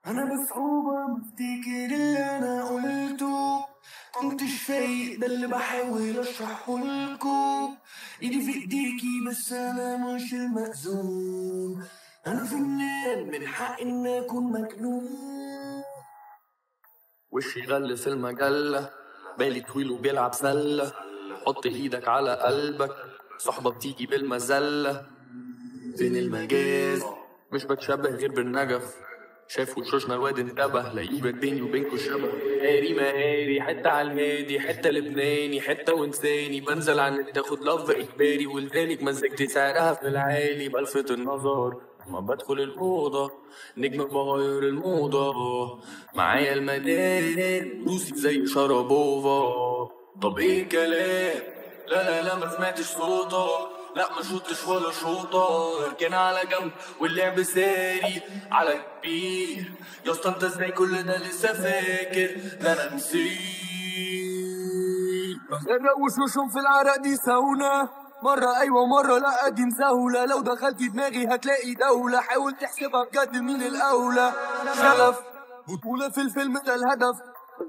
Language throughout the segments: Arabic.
أنا بصعوبة بفتكر اللي أنا قلته، كنتش فايق ده اللي بحاول أشرحهولكوا. إيدي في إيديكي بس أنا مش المأذون، أنا فنان من حق إن أكون مجنون. وشي غل في المجلة، بالي طويل وبيلعب سلة. حط ايدك على قلبك، صحبة بتيجي بالمزلة. فين المجاز؟ مش بتشبه غير بالنجف. شايف وشوشنا الواد انتبه، لاقيه بيني وبينكوا شبه. هاري مهاري حتة على الهادي، حتة لبناني، حتة وانساني. بنزل عن تاخد لف اجباري، ولذلك مزجتي سعرها في العالي. بلفت النظر ما بدخل الأوضة، نجم بغير الموضة. معايا المدار روسي زي شربوفا. طب ايه كلام؟ لا ما سمعتش صوته، لا ما شوتش ولا شوطة. اركن على جنب واللعب ساري على كبير. يا اسطى انت ازاي كل ده لسه فاكر؟ ده انا نسيت. بغرق وشوشهم في العرق دي ساونا، مرة أيوة مرة لأ دي مسهولة. لو دخلت دماغي هتلاقي دولة، حاول تحسبها بجد مين الأولى. شغف بطولة في الفيلم ده الهدف،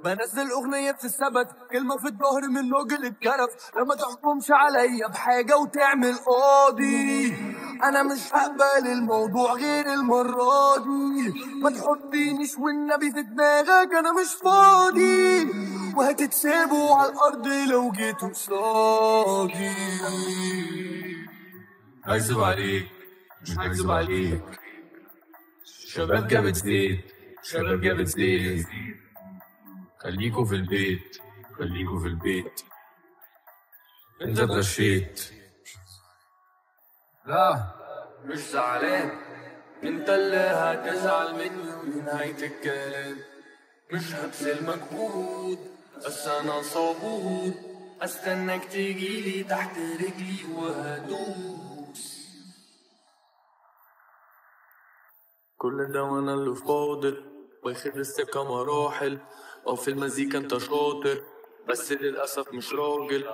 بنزل أغنية في السبت، كلمة في الظهر من راجل اتكرف. لما تحكمش عليا بحاجة وتعمل قاضي، أنا مش هقبل الموضوع غير المرة دي. ما تحطينيش والنبي في دماغك أنا مش فاضي، وهتتسابوا على الأرض لو جيتوا قصادي. هكذب عليك مش هكذب عليك، شباب جابت زيت، شباب جابت زيت. خليكوا في البيت، خليكوا في البيت. انت اتغشيت. لا مش زعلان، انت اللي هتزعل مني ونهاية الكلام. مش هبذل مجهود بس انا صبور، استناك تجيلي تحت رجلي وهدوس. كل ده وانا اللي فاضل، واخد السكة مراحل. او في المزيكا انت شاطر بس للأسف مش راجل.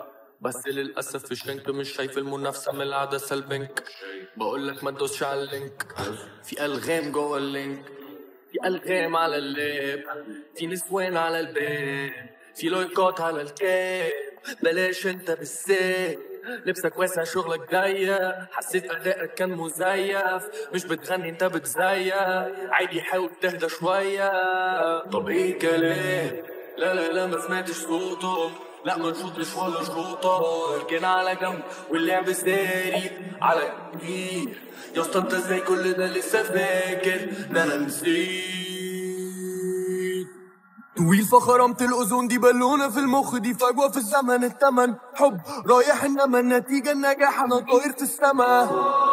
بس للأسف في الشنك مش شايف المنافسة من العدسة البنك. بقولك ما تدوسش على اللينك، في ألغام جوه اللينك، في ألغام على اللاب، في نسوان على الباب، في لايكات على الكاب. بلاش انت بالذات، لبسك واسع شغلك ضيق، حسيت أدائك كان مزيف. مش بتغني انت بتزيف، عادي حاول تهدى شوية. طب ايه كلام؟ لا ما سمعتش صوته، لا ما نشوطش ولا شوطة. اركن على جنب واللعب ساري على كبير. يا اسطى انت ازاي كل ده لسه فاكر؟ ده انا نسيت. طويل فخرمت الأذن دي بالونة في المخ، دي فجوة في الزمن. التمن حب رايح إنما النتيجة النجاح، أنا طاير في السما.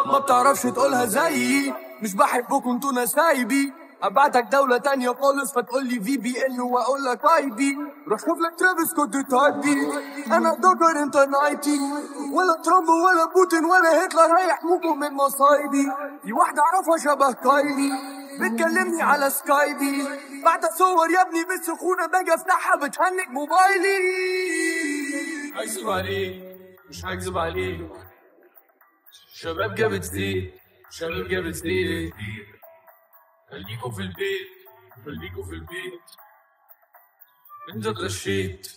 ما بتعرفش تقولها زيي، مش بحبكم انتوا نسايبي. ابعتك دولة تانية خالص فتقولي VPN واقولك ID. روح شوف لك ترافيس سكوت تايبي. انا دوكر انت نايتي، ولا ترامب ولا بوتين ولا هتلر هيحموكم من مصايبي. في واحدة اعرفها شبه كايلي بتكلمني على سكايبي، بعت صور يا ابني بالسخونة باجي افتحها بتهنج موبايلي. هكذب عليك مش هكذب عليك، شباب جابت زيت، شباب جابت زيت. خليكوا في البيت، خليكوا في البيت. انت اتغشيت.